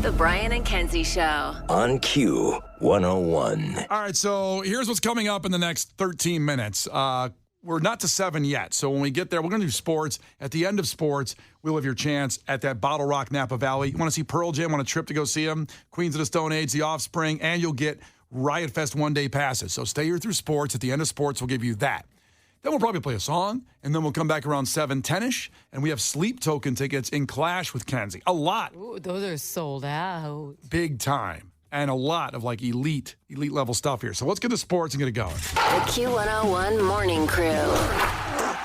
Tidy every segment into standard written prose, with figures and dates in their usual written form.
The Brian and Kenzie Show. On Q 101. All right, so here's what's coming up in the next 13 minutes. We're not to 7 yet, so when we get there, we're going to do sports. At the end of sports, we'll have your chance at that Bottle Rock Napa Valley. You want to see Pearl Jam on a trip to go see them? Queens of the Stone Age, The Offspring, and you'll get Riot Fest one-day passes. So stay here through sports. At the end of sports, we'll give you that. Then we'll probably play a song, and then we'll come back around 7:10ish, and we have sleep token tickets in Clash with Kenzie. A lot. Ooh, those are sold out. Big time. And a lot of, like, elite level stuff here. So let's get to sports and get it going. The Q101 Morning Crew.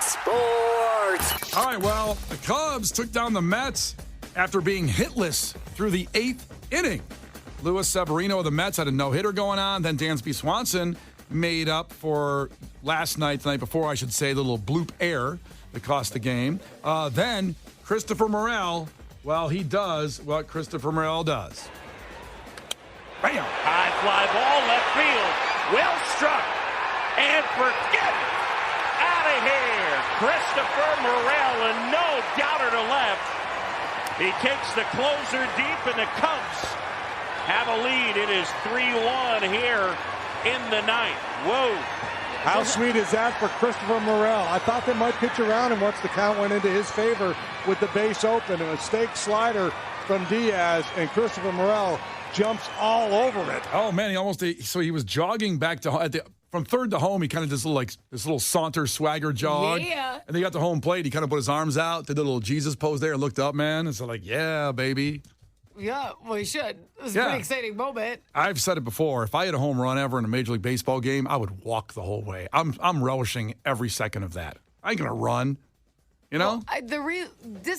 Sports. All right, well, the Cubs took down the Mets after being hitless through the 8th inning. Luis Severino of the Mets had a no-hitter going on. Then Dansby Swanson made up for the night before, I should say, the little bloop error that cost the game. Then Christopher Morel, well, he does what Christopher Morel does. Bam! High fly ball, left field. Well struck. And forget it. Out of here. Christopher Morel, and no doubter to left. He takes the closer deep, and the Cubs have a lead. It is 3-1 here in the ninth. Whoa. How sweet is that for Christopher Morel? I thought they might pitch around him once the count went into his favor with the base open. A mistake slider from Diaz, and Christopher Morel jumps all over it. Oh, man, he was jogging back to from third to home. He kind of does this little saunter swagger jog. Yeah. And then he got to home plate. He kind of put his arms out, did the little Jesus pose there, and looked up, man. And so like, yeah, baby. Yeah, well, he should. It was a pretty exciting moment. I've said it before. If I had a home run ever in a Major League Baseball game, I would walk the whole way. I'm relishing every second of that. I ain't going to run. You know? Well,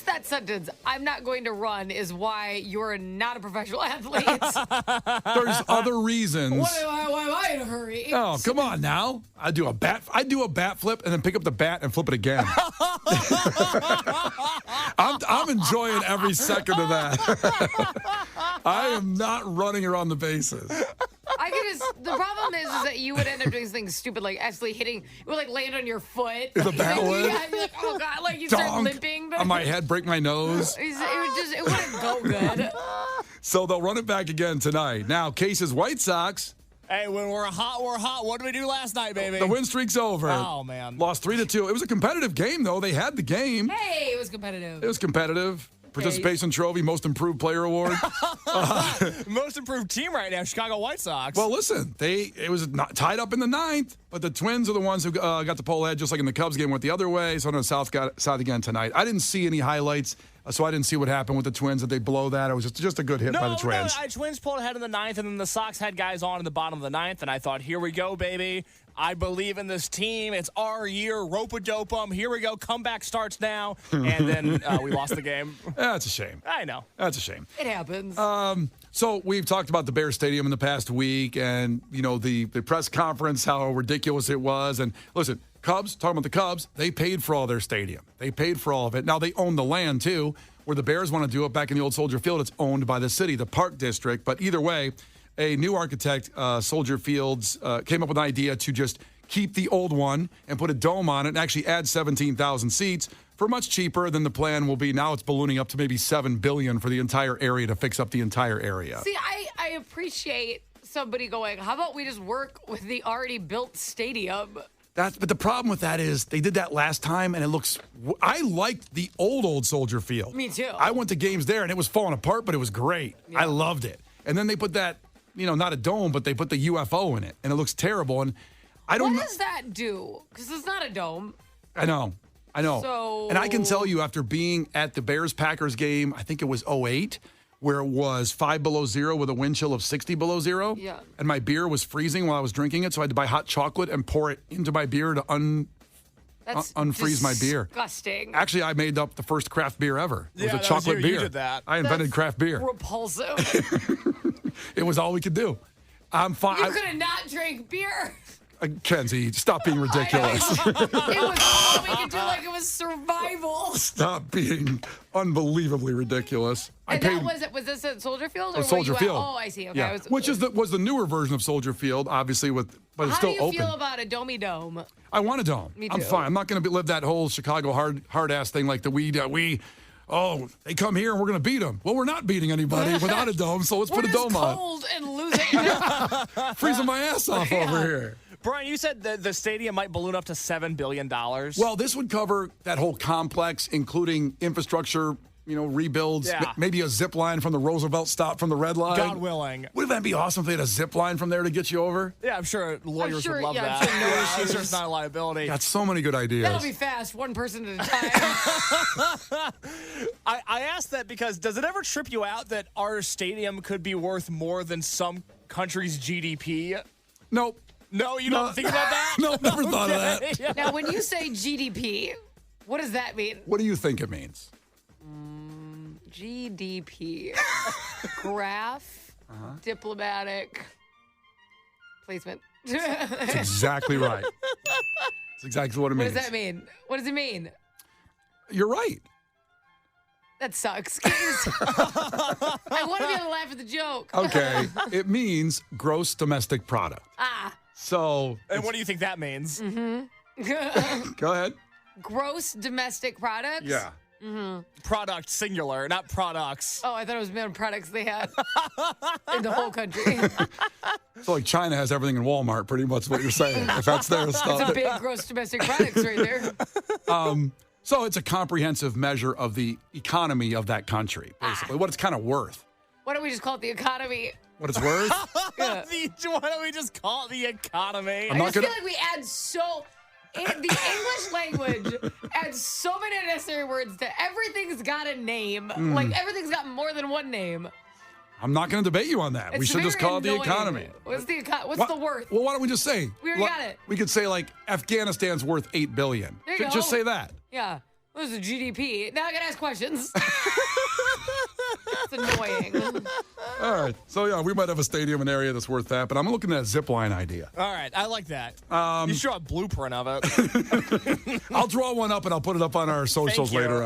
that sentence, I'm not going to run, is why you're not a professional athlete. There's other reasons. Why am I in a hurry? Oh, come on now. I do a bat flip and then pick up the bat and flip it again. I'm enjoying every second of that. I am not running around the bases. The problem is that you would end up doing something stupid, like actually hitting, it would like land on your foot. The bat would. Yeah, you're like, oh God, like you start limping. On my head, break my nose. It wouldn't go good. So they'll run it back again tonight. Now, Case's White Sox. Hey, when we're hot, we're hot. What did we do last night, baby? The win streak's over. Oh, man. Lost 3-2. It was a competitive game, though. They had the game. Hey, it was competitive. Participation trophy, most improved player award. Most improved team right now, Chicago White Sox. Well, listen, it was not tied up in the ninth, but the Twins are the ones who got the pole ahead, just like in the Cubs game went the other way. So on the South side again tonight. I didn't see any highlights, so I didn't see what happened with the Twins. Did they blow that? It was just a good hit by the Twins. No, Twins pulled ahead in the ninth, and then the Sox had guys on in the bottom of the ninth, and I thought, here we go, baby. I believe in this team. It's our year. Rope-a-dope 'em. Here we go. Comeback starts now. And then we lost the game. That's a shame. I know. That's a shame. It happens. So we've talked about the Bears Stadium in the past week and, the press conference, how ridiculous it was. And listen, talking about the Cubs, they paid for all their stadium. They paid for all of it. Now, they own the land, too. Where the Bears want to do it back in the old Soldier Field, it's owned by the city, the Park District. But either way, a new architect, Soldier Fields, came up with an idea to just keep the old one and put a dome on it and actually add 17,000 seats for much cheaper than the plan will be. Now it's ballooning up to maybe $7 billion for the entire area to fix up the entire area. See, I appreciate somebody going, how about we just work with the already built stadium? But the problem with that is they did that last time, and I liked the old Soldier Field. Me too. I went to games there, and it was falling apart, but it was great. Yeah. I loved it. And then they put that, not a dome, but they put the UFO in it, and it looks terrible. And what does that do? Because it's not a dome. I know. So... And I can tell you, after being at the Bears-Packers game, I think it was 2008, where it was 5 below zero with a wind chill of 60 below zero. Yeah. And my beer was freezing while I was drinking it, so I had to buy hot chocolate and pour it into my beer to unfreeze my beer. Disgusting. Actually, I made up the first craft beer ever. It was a chocolate beer. You did that. I invented craft beer. Repulsive. It was all we could do. I'm fine. You could have not drank beer. Kenzie, stop being ridiculous. It was all we could do, like it was survival. Stop being unbelievably ridiculous. Was this at Soldier Field? Or Soldier Field. Oh, I see. Okay. Yeah. Which was the newer version of Soldier Field, obviously, but it's still open. How do you feel about a domey dome? I want a dome. Me too. I'm fine. I'm not going to live that whole Chicago hard ass thing like we oh, they come here and we're going to beat them. Well, we're not beating anybody without a dome, so let's put a dome on. Cold and losing. Freezing my ass off over here. Brian, you said the stadium might balloon up to $7 billion. Well, this would cover that whole complex, including infrastructure, rebuilds, maybe a zip line from the Roosevelt stop from the red line. God willing. Wouldn't that be awesome if they had a zip line from there to get you over? Yeah, I'm sure lawyers would love I'm that. sure no issues. I'm sure it's not a liability. Got so many good ideas. That'll be fast, one person at a time. I asked that because does it ever trip you out that our stadium could be worth more than some country's GDP? Nope. No, you don't think about that? No, never thought of that. Yeah. Now, when you say GDP, what does that mean? What do you think it means? GDP. Graph, diplomatic placement. That's exactly right. That's exactly what it means. What does that mean? What does it mean? You're right. That sucks. I want to be able to laugh at the joke. Okay. It means gross domestic product. So. And what do you think that means? Go ahead. Gross domestic products? Yeah. Product singular, not products. Oh, I thought it was amount of products they had in the whole country. So like China has everything in Walmart, pretty much what you're saying. If that's their It's a stuff. big gross domestic products right there. So it's a comprehensive measure of the economy of that country, basically. What it's kind of worth. Why don't we just call it the economy? What it's worth? Yeah. Why don't we just call it the economy? I'm I not just gonna- feel like we add the English language adds so many unnecessary words to everything's got a name. Like everything's got more than one name. I'm not going to debate you on that. We It's should just very call it the annoying. economy. What's the worth? Well, why don't we just say? We already got it. We could say like Afghanistan's worth $8 billion. There you go. Just say that. Yeah. What is the GDP? Now I gotta ask questions. It's annoying. All right. So yeah, we might have a stadium, an area that's worth that. But I'm looking at that zip line idea. All right, I like that. You should draw a blueprint of it. I'll draw one up and I'll put it up on our socials Thank you. later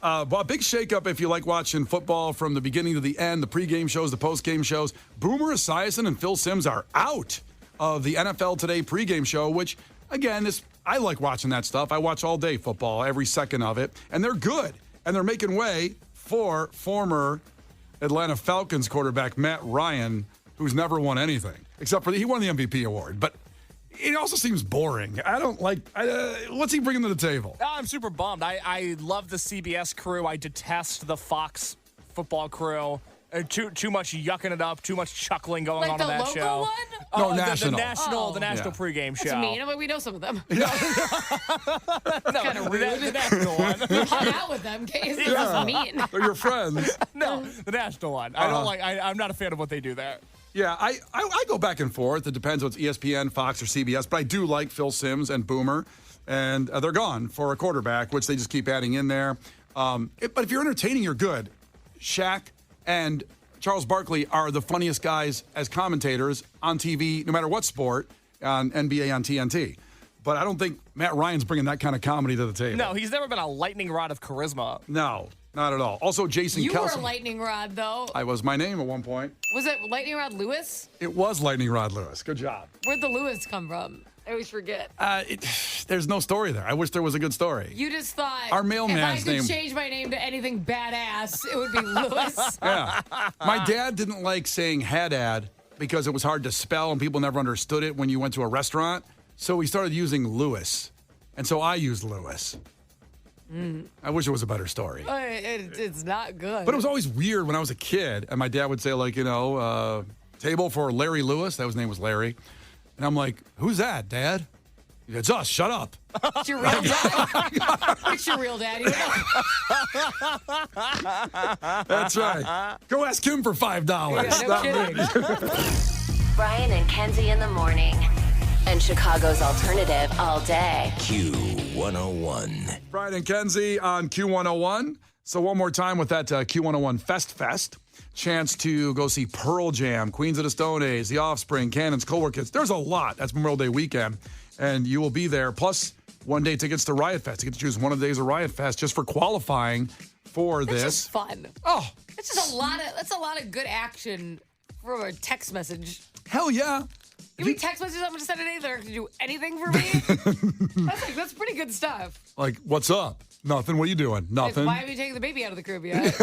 on. But a big shakeup if you like watching football from the beginning to the end, the pregame shows, the postgame shows. Boomer Esiason and Phil Simms are out of the NFL Today pregame show, which, again, I like watching that stuff. I watch all day football, every second of it, and they're good. And they're making way for former Atlanta Falcons quarterback Matt Ryan, who's never won anything, except for he won the MVP award. But it also seems boring. I don't like what's he bringing to the table? I'm super bummed. I love the CBS crew. I detest the Fox football crew. Too much yucking it up, too much chuckling going on the that local show. one? No, The national. the national Yeah. pregame show. That's mean. I mean, we know some of them. No, Kind of rude. the national one. Hung out with them. Case it was mean. They're your friends. No, the national one. I don't like. I'm not a fan of what they do there. Yeah, I go back and forth. It depends what's ESPN, Fox, or CBS. But I do like Phil Simms and Boomer. And they're gone for a quarterback, which they just keep adding in there. But if you're entertaining, you're good. Shaq and Charles Barkley are the funniest guys as commentators on TV, no matter what sport, on NBA, on TNT. But I don't think Matt Ryan's bringing that kind of comedy to the table. No, he's never been a lightning rod of charisma. No, not at all. Also, Jason You Kelce. were a lightning rod, though. I was my name at one point. Was it Lightning Rod Lewis? It was Lightning Rod Lewis. Good job. Where'd the Lewis come from? I always forget. There's no story there. I wish there was a good story. You just thought Our mailman's if I could name- change my name to anything badass, it would be Lewis. Yeah. My dad didn't like saying Haddad because it was hard to spell and people never understood it when you went to a restaurant. So he started using Lewis. And so I used Lewis. I wish it was a better story. It's not good. But it was always weird when I was a kid and my dad would say, like, table for Larry Lewis. That his name was Larry. And I'm like, who's that, Dad? It's us. Shut up. It's your real dad. It's your real daddy. That's right. Go ask him for $5. Yeah, no kidding. Brian and Kenzie in the morning. And Chicago's alternative all day. Q101. Brian and Kenzie on Q101. So one more time with that Q101 Fest. Chance to go see Pearl Jam, Queens of the Stone Age, The Offspring, Cannons, Cold Kids. There's a lot. That's Memorial Day weekend. And you will be there. Plus, one-day tickets to Riot Fest. You get to choose one of the days of Riot Fest just for qualifying for That's this. just fun. Oh, It's just that's a lot of good action for a text message. hell yeah. Give me text messages I'm going to send today that are going to do anything for me. That's pretty good stuff. Like, what's up? Nothing. What are you doing? Nothing. Why have you taken the baby out of the crib yet?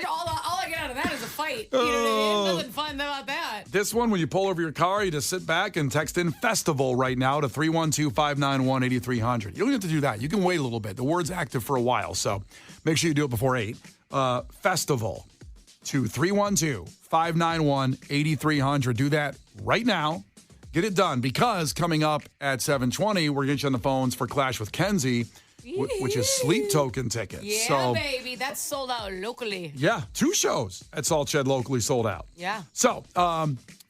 all I get out of that is a fight. You know what I mean? Nothing fun about that. This one, when you pull over your car, you just sit back and text in Festival right now to 312-591-8300. You don't have to do that. You can wait a little bit. The word's active for a while, so make sure you do it before 8. Festival to 312-591-8300. Do that right now. Get it done, because coming up at 7:20, we're going to get you on the phones for Clash with Kenzie, which is sleep token tickets. Yeah, so, baby. That's sold out locally. Yeah, 2 shows at Salt Shed locally sold out. Yeah. So,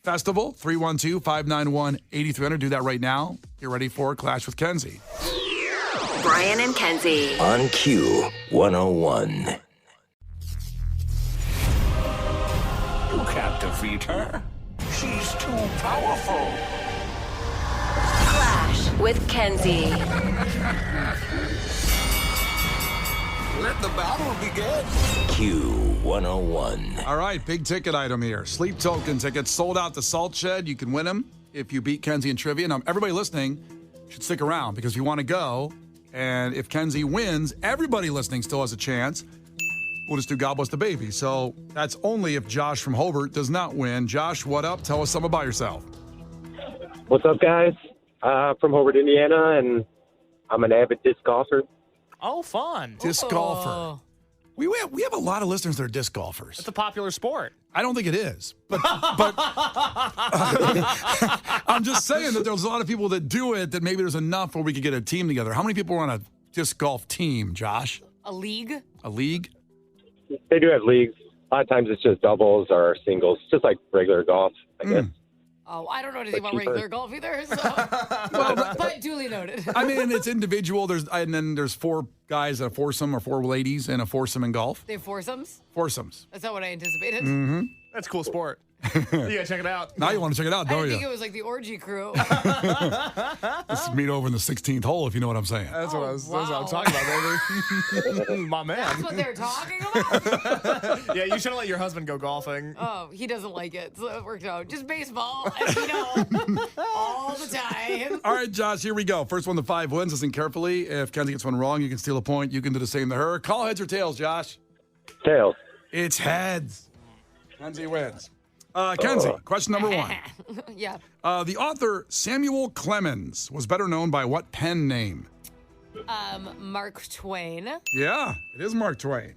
Festival, 312-591-8300. Do that right now. Get ready for Clash with Kenzie. Brian and Kenzie. On Q101. You can't defeat her. She's too powerful. Clash with Kenzie. Let the battle begin. Q101. All right, big ticket item here. Sleep token tickets sold out to Salt Shed. You can win them if you beat Kenzie in trivia. Now, everybody listening should stick around, because if you want to go, and if Kenzie wins, everybody listening still has a chance. We'll just do God Bless the Baby. So that's only if Josh from Hobart does not win. Josh, what up? Tell us something about yourself. What's up, guys? From Hobart, Indiana, and I'm an avid disc golfer. Oh, fun. Disc golfer. We have a lot of listeners that are disc golfers. It's a popular sport. I don't think it is, but I'm just saying that there's a lot of people that do it, that maybe there's enough where we could get a team together. How many people are on a disc golf team, Josh? A league? A league? They do have leagues. A lot of times it's just doubles or singles, just like regular golf, I guess. Oh, I don't know anything about cheaper. regular golf either, so. but duly noted. I mean, it's individual. And then there's 4 guys in a foursome, or 4 ladies in a foursome in golf. They have foursomes? Foursomes. That's not what I anticipated. Mm-hmm. That's a cool sport. You gotta check it out. Now you want to check it out, I don't didn't you? think it was like the orgy crew. Let's meet over in the 16th hole, if you know what I'm saying. That's what I'm wow. talking about, baby. My man. That's what they're talking about? Yeah, you shouldn't let your husband go golfing. Oh, he doesn't like it, so it worked out. Just baseball, as you know, all the time. All right, Josh, here we go. First one to 5 wins. Listen carefully. If Kenzie gets one wrong, you can steal a point. You can do the same to her. Call heads or tails, Josh. Tails. It's heads. Kenzie wins. Kenzie, question number 1. Yeah. The author Samuel Clemens was better known by what pen name? Mark Twain. Yeah, it is Mark Twain.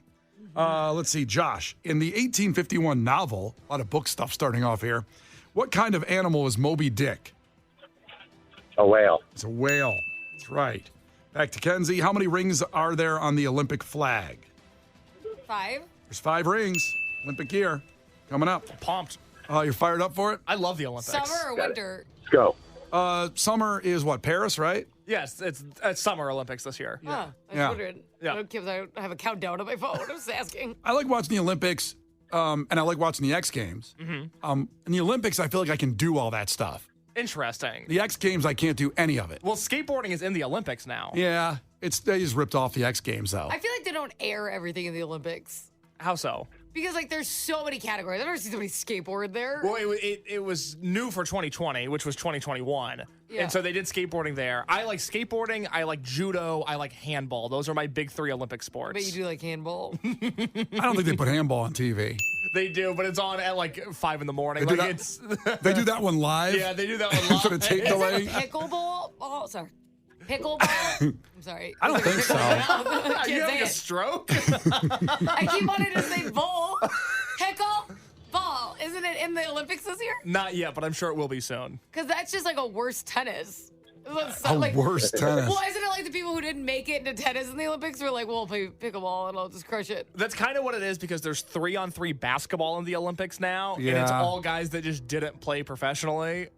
Let's see, Josh. In the 1851 novel, a lot of book stuff starting off here, what kind of animal is Moby Dick? A whale. It's a whale. That's right. Back to Kenzie. How many rings are there on the Olympic flag? 5. There's 5 rings. Olympic gear. Coming up. Pumped. You're fired up for it? I love the Olympics. Summer or winter? Let's go. Summer is what, Paris, right? Yes, it's Summer Olympics this year. Huh, I was Yeah. wondering. Yeah. I don't have a countdown on my phone. I was asking. I like watching the Olympics, and I like watching the X Games. In the Olympics, I feel like I can do all that stuff. Interesting. The X Games, I can't do any of it. Well, skateboarding is in the Olympics now. Yeah, they just ripped off the X Games, though. I feel like they don't air everything in the Olympics. How so? Because, like, there's so many categories. I've never seen somebody skateboard there. Well, it was new for 2020, which was 2021. Yeah. And so they did skateboarding there. I like skateboarding. I like judo. I like handball. Those are my big 3 Olympic sports. But you do like handball. I don't think they put handball on TV. They do, but it's on at like 5 in the morning. They do Like that- They do that one live? Yeah, they do that one Instead of live. tape delay? Pickleball? Oh, sorry. Pickleball? I'm sorry. I don't think so. Are you Can't having say a it. stroke? I keep wanting to say bowl. Pickle? Ball. Isn't it in the Olympics this year? Not yet, but I'm sure it will be soon. Because that's just like a worse tennis. Worse tennis. Well, isn't it like the people who didn't make it into tennis in the Olympics were like, well, I'll play pickleball and I'll just crush it. That's kind of what it is because there's 3-on-3 basketball in the Olympics now, and it's Yeah. all guys that just didn't play professionally.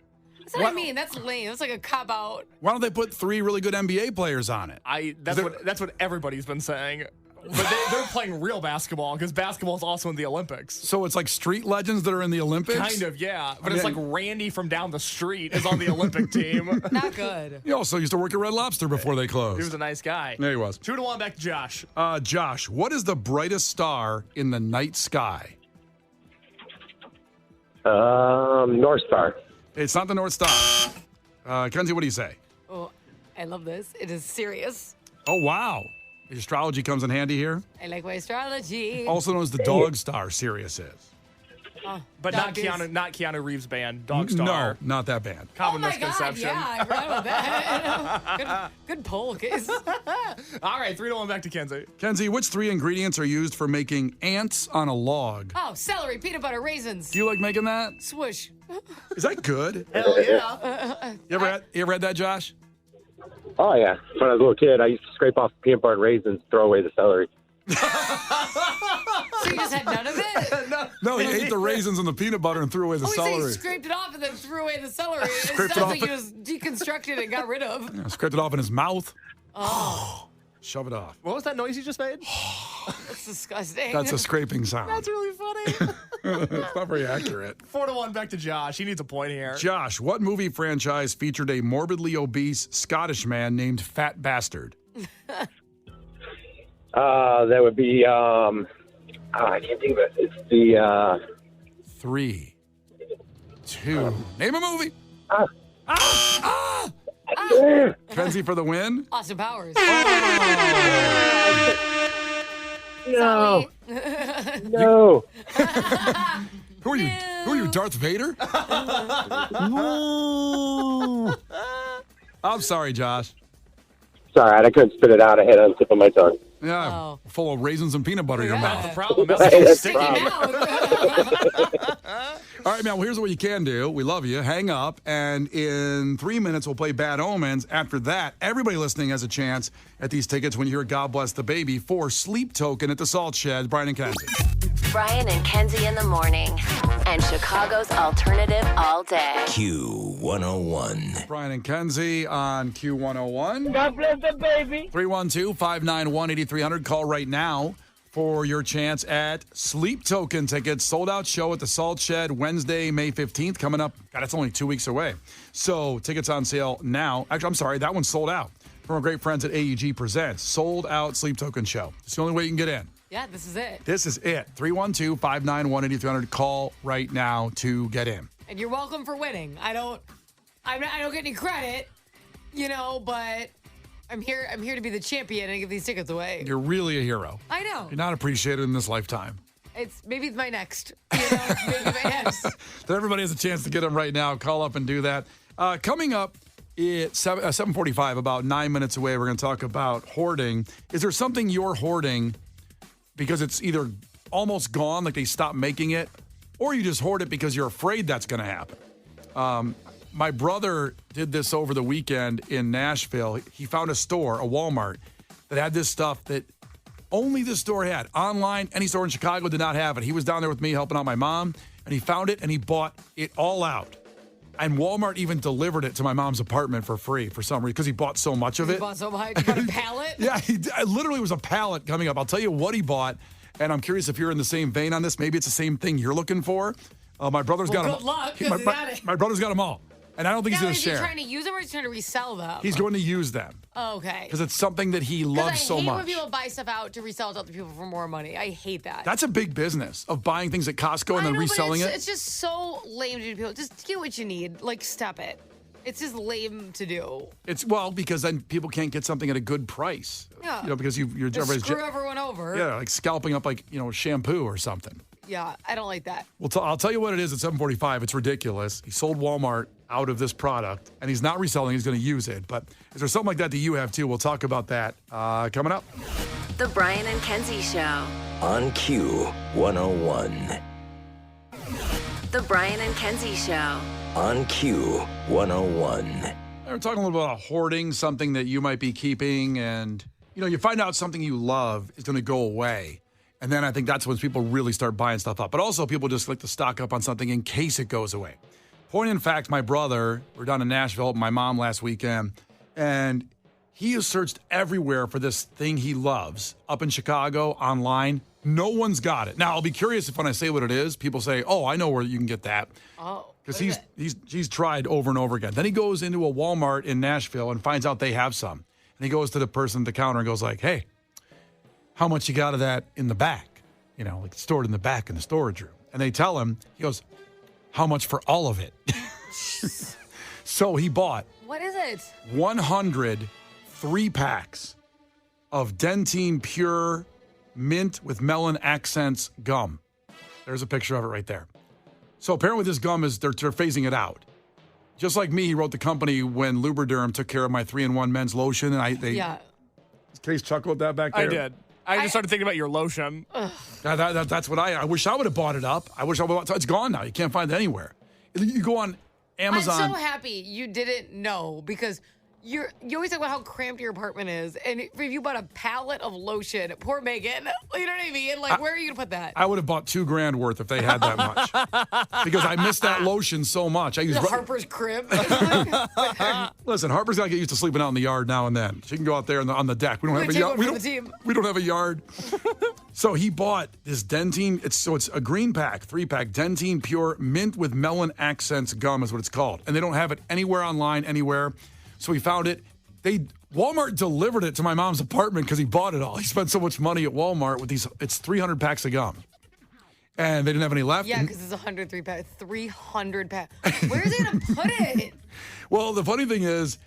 That's what I mean. That's lame. That's like a cop out. Why don't they put 3 really good NBA players on it? That's what everybody's been saying. But they're playing real basketball because basketball is also in the Olympics. So it's like street legends that are in the Olympics? Kind of, yeah. But it's mean- like Randy from down the street is on the Olympic team. Not good. He also used to work at Red Lobster before they closed. He was a nice guy. There he was. 2-1 back to Josh. Josh, what is the brightest star in the night sky? North Star. It's not the North Star. Kenzie, what do you say? Oh, I love this. It is serious. Oh, wow. Astrology comes in handy here. I like my astrology. Also known as the Dog Star, Sirius is. But not Keanu Reeves' band, Dog Star. No, not that band. Common oh my misconception. God, yeah, I forgot about that. good poll, Case. All right, 3-1 back to Kenzie. Kenzie, which 3 ingredients are used for making ants on a log? Oh, celery, peanut butter, raisins. Do you like making that? Swoosh. Is that good? Hell yeah. You ever had that, Josh? Oh, yeah. When I was a little kid, I used to scrape off peanut butter and raisins, throw away the celery. So you just had none of it? No, he ate the raisins and the peanut butter and threw away the Oh, celery. he scraped it off and then threw away the celery. It Scraped it sounds off like he was deconstructed and got rid of. Yeah, scraped it off in his mouth. Oh, Shove it off. What was that noise you just made? that's disgusting. That's a scraping sound. That's really funny. It's not very accurate. 4-1 back to Josh. He needs a point here. Josh, what movie franchise featured a morbidly obese Scottish man named Fat Bastard? That would be, I can't think of it. It's the, 3, 2, name a movie. Kenzie for the win. Austin Powers. no. No. Who are you? Who are you, Darth Vader? I'm sorry, Josh. Sorry, I couldn't spit it out. I had it on the tip of my tongue. Yeah, Oh. full of raisins and peanut butter in your Yeah. mouth. Problem. That's the Stick it problem. out. All right, man, well, here's what you can do. We love you. Hang up, and in 3 minutes, we'll play Bad Omens. After that, everybody listening has a chance at these tickets when you hear God Bless the Baby for Sleep Token at the Salt Shed. Brian and Kenzie. Brian and Kenzie in the morning. And Chicago's alternative all day. Q101. Brian and Kenzie on Q101. God bless the baby. 312-591-8300. Call right now for your chance at Sleep Token tickets. Sold out show at the Salt Shed Wednesday, May 15th. Coming up. God, it's only 2 weeks away. So tickets on sale now. Actually, I'm sorry. That one's sold out. From our great friends at AEG Presents. Sold out Sleep Token show. It's the only way you can get in. Yeah, this is it. This is it. 312-591-8300. Call right now to get in. And you're welcome for winning. I don't get any credit, but I'm here to be the champion and give these tickets away. You're really a hero. I know. You're not appreciated in this lifetime. Maybe it's my next. Maybe my next. So everybody has a chance to get them right now. Call up and do that. Coming up at 7:45, about 9 minutes away, we're going to talk about hoarding. Is there something you're hoarding because it's either almost gone, like they stopped making it, or you just hoard it because you're afraid that's going to happen? My brother did this over the weekend in Nashville. He found a store, a Walmart, that had this stuff that only this store had. Online, any store in Chicago did not have it. He was down there with me helping out my mom, and he found it, and he bought it all out. And Walmart even delivered it to my mom's apartment for free for some reason because he bought so much of it. You bought so much? You bought a pallet? Yeah, it literally was a pallet coming up. I'll tell you what he bought, and I'm curious if you're in the same vein on this. Maybe it's the same thing you're looking for. My brother's got them. Good luck, 'cause he got it. My brother's got them all, and I don't think he's going to Is he share. trying to use them or is he trying to resell them? He's going to use them Okay. because it's something that he loves so I hate much. when people buy stuff out to resell it to other people for more money. I hate that. That's a big business of buying things at Costco and I then know, reselling but it. It's just so lame to do. People just get what you need. Like, step it. It's just lame to do. It's because then people can't get something at a good price. Yeah. Because you're Just screw everyone over. Yeah, like scalping up shampoo or something. Yeah, I don't like that. Well, I'll tell you what it is at 7:45. It's ridiculous. He sold Walmart out of this product, and he's not reselling. He's going to use it. But is there something like that you have, too? We'll talk about that coming up. The Brian and Kenzie Show. On Q101. The Brian and Kenzie Show. On Q101. We're talking a little about hoarding, something that you might be keeping, and you find out something you love is going to go away. And then I think that's when people really start buying stuff up. But also people just like to stock up on something in case it goes away. Point in fact, my brother, we're down in Nashville with my mom last weekend, and he has searched everywhere for this thing he loves up in Chicago online. No one's got it. Now, I'll be curious if when I say what it is, people say, oh, I know where you can get that. Oh. Because he's tried over and over again. Then he goes into a Walmart in Nashville and finds out they have some. And he goes to the person at the counter and goes like, hey, how much you got of that in the back? Like stored in the back in the storage room. And they tell him, he goes, how much for all of it? So he bought What is it? 100 3-packs of Dentine Pure Mint with Melon Accents gum. There's a picture of it right there. So apparently this gum is, they're phasing it out. Just like me, he wrote the company when Lubriderm took care of my 3-in-1 men's lotion. And Case chuckle at that back there. I did. I just started thinking about your lotion. That's what I wish I would have bought it up. I wish I would have bought it. It's gone now. You can't find it anywhere. You go on Amazon. I'm so happy you didn't know because you always talk about how cramped your apartment is. And if you bought a pallet of lotion, poor Megan, you know what I mean? Like, where are you going to put that? I would have bought $2,000 worth if they had that much. Because I miss that lotion so much. I use Harper's crib. Listen, Harper's got to get used to sleeping out in the yard now and then. She can go out there on the deck. We don't have a yard. We don't have a yard. So he bought this Dentine. It's a green pack, 3-pack Dentine Pure Mint with Melon Accents gum is what it's called. And they don't have it anywhere online, anywhere. So he found it. Walmart delivered it to my mom's apartment because he bought it all. He spent so much money at Walmart with these. It's 300 packs of gum. And they didn't have any left. Yeah, because it's 103 packs. 300 packs. Where is he going to put it? Well, the funny thing is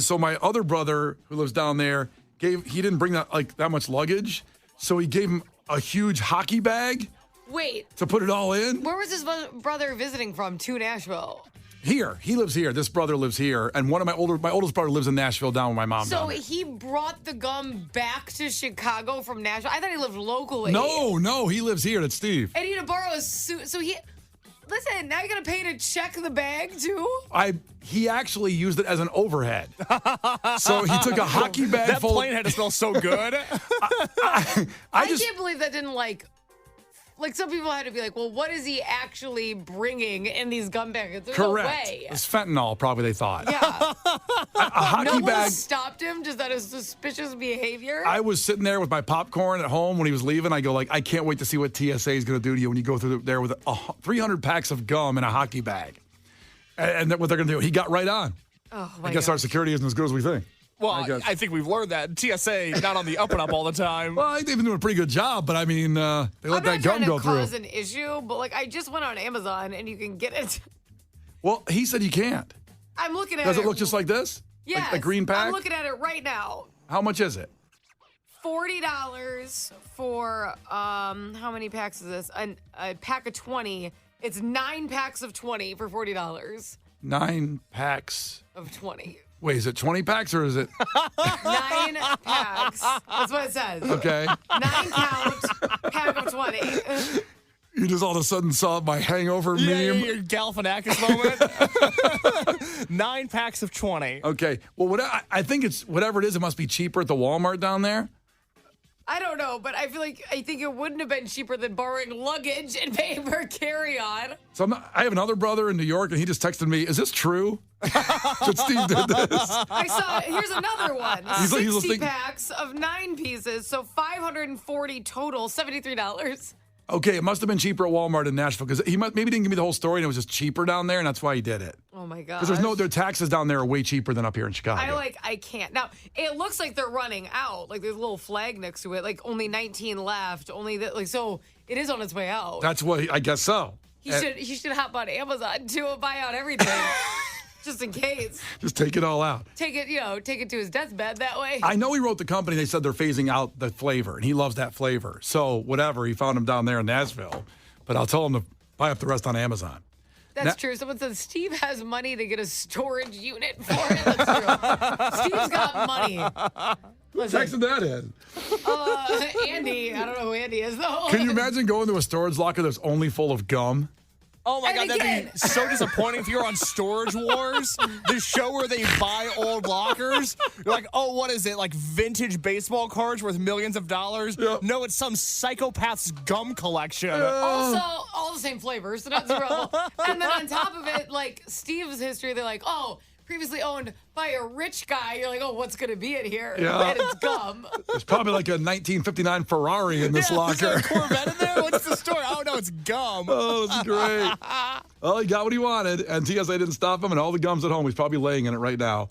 so my other brother who lives down there, he didn't bring that much luggage. So he gave him a huge hockey bag. Wait. To put it all in. Where was his brother visiting from to Nashville? Here. He lives here. This brother lives here. And my oldest brother lives in Nashville down with my mom. So he brought the gum back to Chicago from Nashville? I thought he lived locally. No. He lives here. That's Steve. And he had to borrow a suit. So listen, now you're going to pay to check the bag too? He actually used it as an overhead. So he took a hockey bag that full. That plane had to smell so good. I can't believe that didn't like some people had to be like, well, what is he actually bringing in these gum bags? There's Correct. No way. It's fentanyl, probably they thought. Yeah. a hockey bag stopped him just out of suspicious behavior. I was sitting there with my popcorn at home when he was leaving. I go I can't wait to see what TSA is going to do to you when you go through there with 300 packs of gum in a hockey bag. And what they're going to do. He got right on. Oh, my I guess God. our security isn't as good as we think. Well, I think we've learned that. TSA not on the up and up all the time. Well, I think they've been doing a pretty good job, but I mean, they let that gum go through. I'm not trying to cause an issue, but I just went on Amazon and you can get it. Well, he said you can't. I'm looking at it. Does it look just like this? Yes. Like a green pack? I'm looking at it right now. How much is it? $40 for, how many packs is this? A pack of 20. It's 9 packs of 20 for $40. 9 packs. Of 20. Wait, is it 20 packs or is it? 9 packs. That's what it says. Okay. 9 count, pack of 20. You just all of a sudden saw my hangover meme. Yeah, your Galifianakis moment. 9 packs of 20. Okay. Well, I think it's whatever it is. It must be cheaper at the Walmart down there. I don't know, but I think it wouldn't have been cheaper than borrowing luggage and paying for carry-on. So I have another brother in New York, and he just texted me, "Is this true?" That Steve did this. Here's another one. He's 60 packs of 9 pieces, so 540 total, $73. Okay, it must have been cheaper at Walmart in Nashville because he maybe didn't give me the whole story and it was just cheaper down there, and that's why he did it. Oh my god! Because their taxes down there are way cheaper than up here in Chicago. I can't. Now it looks like they're running out. Like there's a little flag next to it. Like only 19 left. Only that. Like so, it is on its way out. That's what I guess so. He should hop on Amazon to buy out everything. Just in case. Just take it all out. Take it to his deathbed that way. I know he wrote the company. They said they're phasing out the flavor, and he loves that flavor. So whatever, he found him down there in Nashville. But I'll tell him to buy up the rest on Amazon. That's true. Someone said Steve has money to get a storage unit for it. That's true. Steve's got money. Texted that in. Andy. I don't know who Andy is, though. Can you imagine going to a storage locker that's only full of gum? Oh my God, that'd be so disappointing if you're on Storage Wars, the show where they buy old lockers. You're like, oh, what is it? Like vintage baseball cards worth millions of dollars? Yep. No, it's some psychopath's gum collection. Also, all the same flavors, so not zero. And then on top of it, like Steve's history, they're like, oh, previously owned by a rich guy. You're like, oh, what's going to be in here? Yeah. And it's gum. There's probably like a 1959 Ferrari in this locker. Is there a Corvette in there? What's the story? Oh, no, it's gum. Oh, it's great. Well, he got what he wanted, and TSA didn't stop him, and all the gum's at home. He's probably laying in it right now.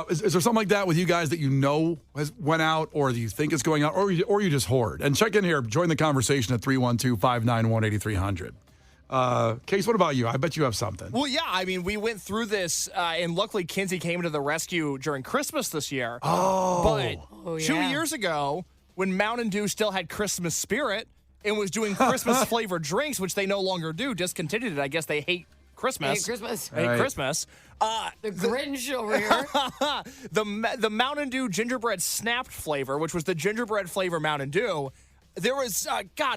Is there something like that with you guys that you know has went out, or do you think it's going out, or you just hoard? And check in here. Join the conversation at 312-591-8300. Case, what about you? I bet you have something. Well, yeah, I mean, we went through this, and luckily Kenzie came to the rescue during Christmas this year. But 2 years ago, when Mountain Dew still had Christmas spirit and was doing Christmas-flavored drinks, which they no longer do, discontinued it. I guess they hate Christmas. Hate Christmas. The Grinch over here. The Mountain Dew gingerbread snapped flavor, which was the gingerbread flavor Mountain Dew, there was,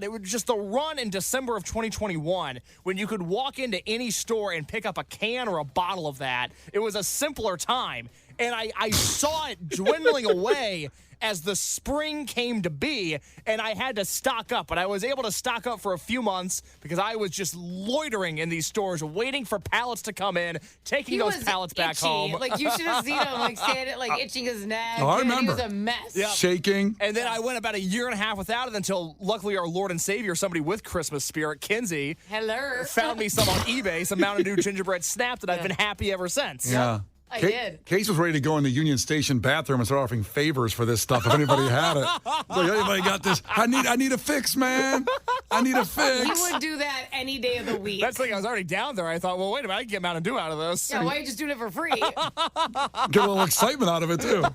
it was just the run in December of 2021 when you could walk into any store and pick up a can or a bottle of that. It was a simpler time. And I saw it dwindling away as the spring came to be, and I had to stock up. But I was able to stock up for a few months because I was just loitering in these stores, waiting for pallets to come in, taking those pallets back home. Like, you should have seen him, standing, itching his neck. Oh, I remember. He was a mess. Yep. Shaking. And then I went about a year and a half without it until, luckily, our Lord and Savior, somebody with Christmas spirit, Kenzie, found me some on eBay, some Mountain Dew gingerbread snap that I've been happy ever since. Yeah. I did. Case was ready to go in the Union Station bathroom and start offering favors for this stuff if anybody had it. Like, anybody got this? I need a fix, man. I need a fix. He would do that any day of the week. That's like I was already down there. I thought, well, wait a minute, I can get Mountain Dew out of this. Yeah, why are you just doing it for free? Get a little excitement out of it, too.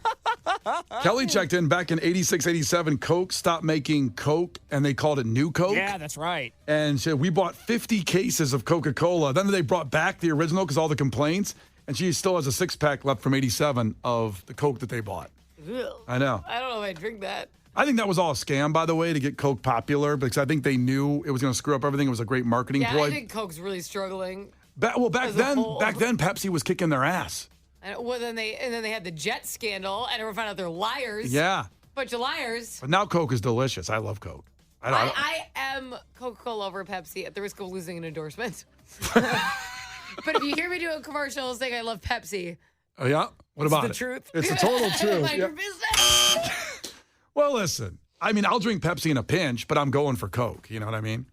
Kelly checked in back in 86, 87. Coke stopped making Coke, and they called it New Coke. Yeah, that's right. And so we bought 50 cases of Coca-Cola. Then they brought back the original because all the complaints. And she still has a six-pack left from 87 of the Coke that they bought. Ew. I know. I don't know if I drink that. I think that was all a scam, by the way, to get Coke popular, because I think they knew it was going to screw up everything. It was a great marketing ploy. I think Coke's really struggling. Back then, Pepsi was kicking their ass. Then they had the Jet scandal, and everyone found out they're liars. Yeah. Bunch of liars. But now Coke is delicious. I love Coke. I am Coca-Cola over Pepsi at the risk of losing an endorsement. But if you hear me do a commercial saying I love Pepsi, oh yeah, what about it? It's the truth. It's the total truth. Mind your business. Well, listen. I mean, I'll drink Pepsi in a pinch, but I'm going for Coke. You know what I mean?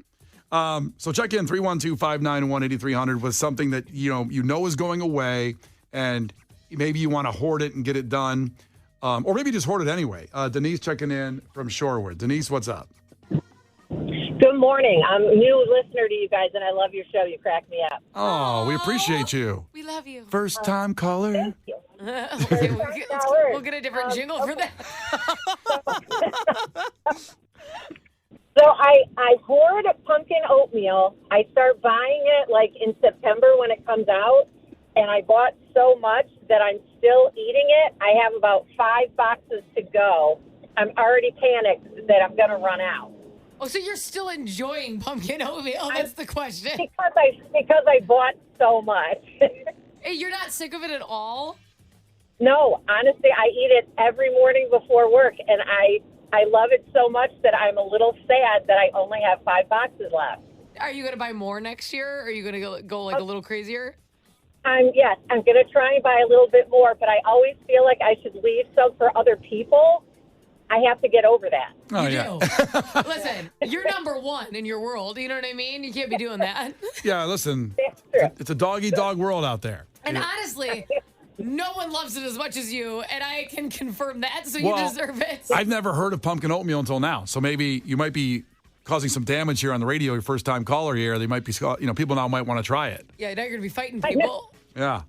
So check in 312-591-8300 with something that you know is going away, and maybe you want to hoard it and get it done, or maybe just hoard it anyway. Denise checking in from Shorewood. Denise, what's up? Good morning. I'm a new listener to you guys, and I love your show. You crack me up. Oh, we appreciate you. We love you. First time caller. Thank you. Okay, we'll get a different jingle for that. So I hoard pumpkin oatmeal. I start buying it like in September when it comes out, and I bought so much that I'm still eating it. I have about 5 boxes to go. I'm already panicked that I'm going to run out. Oh, so you're still enjoying pumpkin oatmeal? That's the question. Because I bought so much. Hey, you're not sick of it at all? No, honestly, I eat it every morning before work, and I love it so much that I'm a little sad that I only have 5 boxes left. Are you going to buy more next year? Or are you going to go like a little crazier? Yes, I'm going to try and buy a little bit more, but I always feel like I should leave some for other people. I have to get over that. Oh, you yeah. do. Listen, you're number one in your world. You know what I mean? You can't be doing that. Yeah, listen, it's a dog-eat-dog world out there. And honestly, no one loves it as much as you, and I can confirm that, so you deserve it. I've never heard of pumpkin oatmeal until now, so maybe you might be causing some damage here on the radio. Your first-time caller here, they might be, people now might want to try it. Yeah, now you're going to be fighting people. Yeah.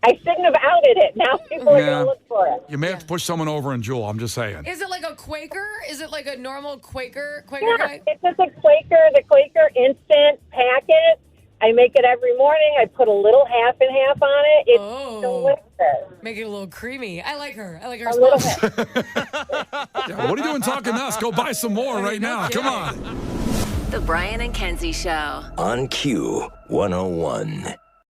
I shouldn't have outed it. Now people are going to look for it. You may have to push someone over and Jewel. I'm just saying. Is it like a Quaker? Is it like a normal Quaker Yeah, guy? it's just the Quaker instant packet. I make it every morning. I put a little half and half on it. It's delicious. Make it a little creamy. I like her. I like her A little response. bit. Yeah, what are you doing talking to us? Go buy some more right now. Come on. The Brian and Kenzie Show. On Q 101.